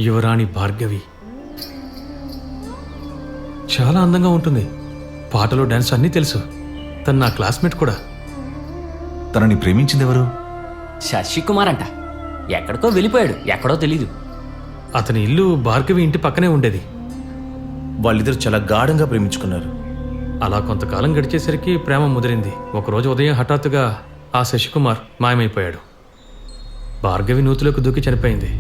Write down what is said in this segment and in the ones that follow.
యువరాణి భార్గవి చాలా అందంగా ఉంటుంది. పాటలు డాన్స్ అన్నీ తెలుసు. తను నా క్లాస్మేట్ కూడా. తనని ప్రేమించింది ఎవరు? శశికుమార్ అంట. ఎక్కడికో వెళ్ళిపోయాడు, ఎక్కడో తెలీదు. అతని ఇల్లు భార్గవి ఇంటి పక్కనే ఉండేది. వాళ్ళిద్దరు చాలా గాఢంగా ప్రేమించుకున్నారు. అలా కొంతకాలం గడిచేసరికి ప్రేమ ముదిరింది. ఒకరోజు ఉదయం హఠాత్తుగా ఆ శశికుమార్ మాయమైపోయాడు. భార్గవి నూతిలోకి దూకి చనిపోయింది.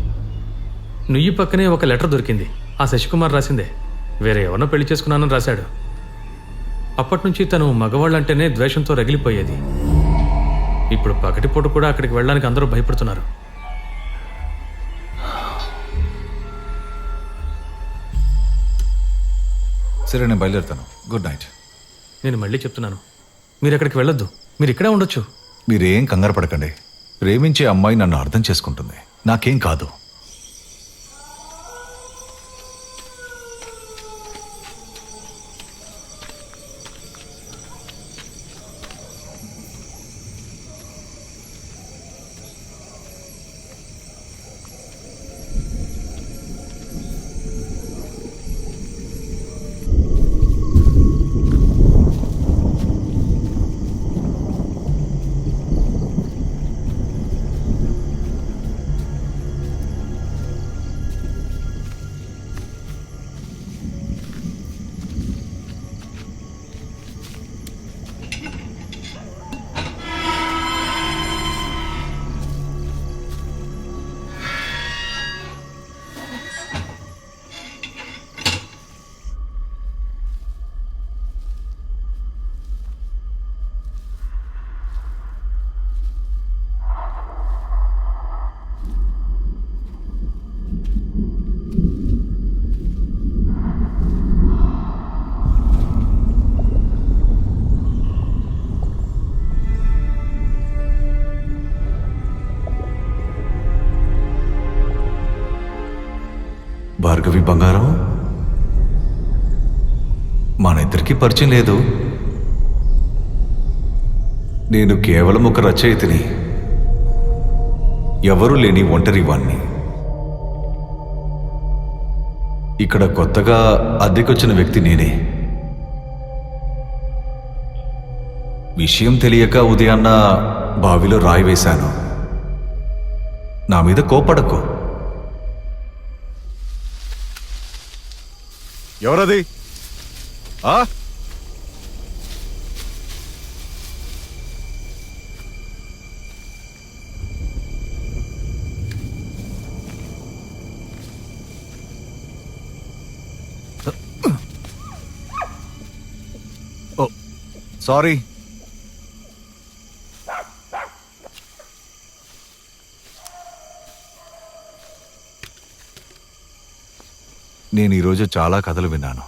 నుయ్యి పక్కనే ఒక లెటర్ దొరికింది. ఆ శశికుమార్ రాసిందే. వేరే ఎవరినో పెళ్లి చేసుకున్నానని రాశాడు. అప్పటినుంచి తను మగవాళ్ళంటేనే ద్వేషంతో రగిలిపోయేది. ఇప్పుడు పగటిపూట కూడా అక్కడికి వెళ్ళడానికి అందరూ భయపడుతున్నారు. సరే, నేను బయలుదేరుతాను. Good night. నేను మళ్ళీ చెప్తున్నాను, మీరు అక్కడికి వెళ్ళొద్దు. మీరు ఇక్కడే ఉండొచ్చు. మీరేం కంగారు పడకండి. ప్రేమించే అమ్మాయి నన్ను అర్థం చేసుకుంటుంది. నాకేం కాదు. భార్గవి బంగారం, మన ఇద్దరికి పరిచయం లేదు. నేను కేవలం ఒక రచయితని, ఎవరూ లేని ఒంటరి వాణ్ణి. ఇక్కడ కొత్తగా అద్దెకొచ్చిన వ్యక్తి నేనే. విషయం తెలియక ఉదయాన్న బావిలో రాయి వేశాను. నా మీద కోపడకు. ఎవరది? ఓ సారీ. నేను ఈరోజు చాలా కథలు విన్నాను.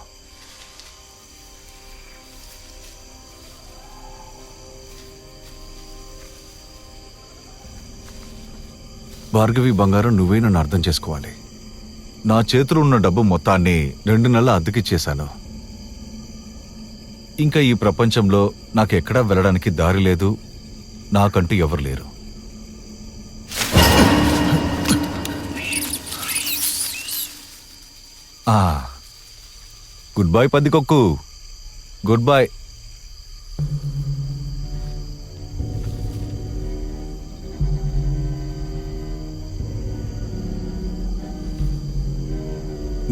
భార్గవి బంగారం, నువ్వే నన్ను అర్థం చేసుకోవాలి. నా చేతిలో ఉన్న డబ్బు మొత్తాన్ని 2 నెలల అద్దెకిచ్చేశాను. ఇంకా ఈ ప్రపంచంలో నాకెక్కడా వెళ్ళడానికి దారి లేదు. నాకంటూ ఎవరు లేరు. గుడ్ బై పందికొక్కు. Good bye.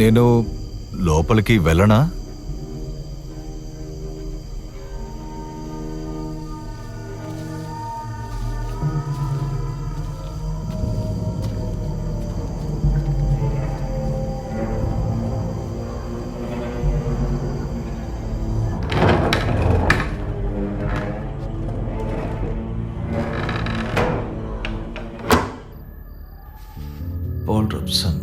నేను లోపలికి వెళ్ళనా? Paul Robeson,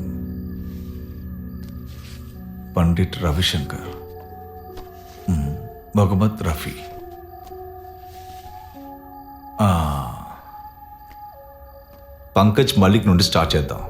Pandit Ravishankar, Mohammed Rafi. పంకజ్ మలిక్ నుండి స్టార్ట్ చేద్దాం.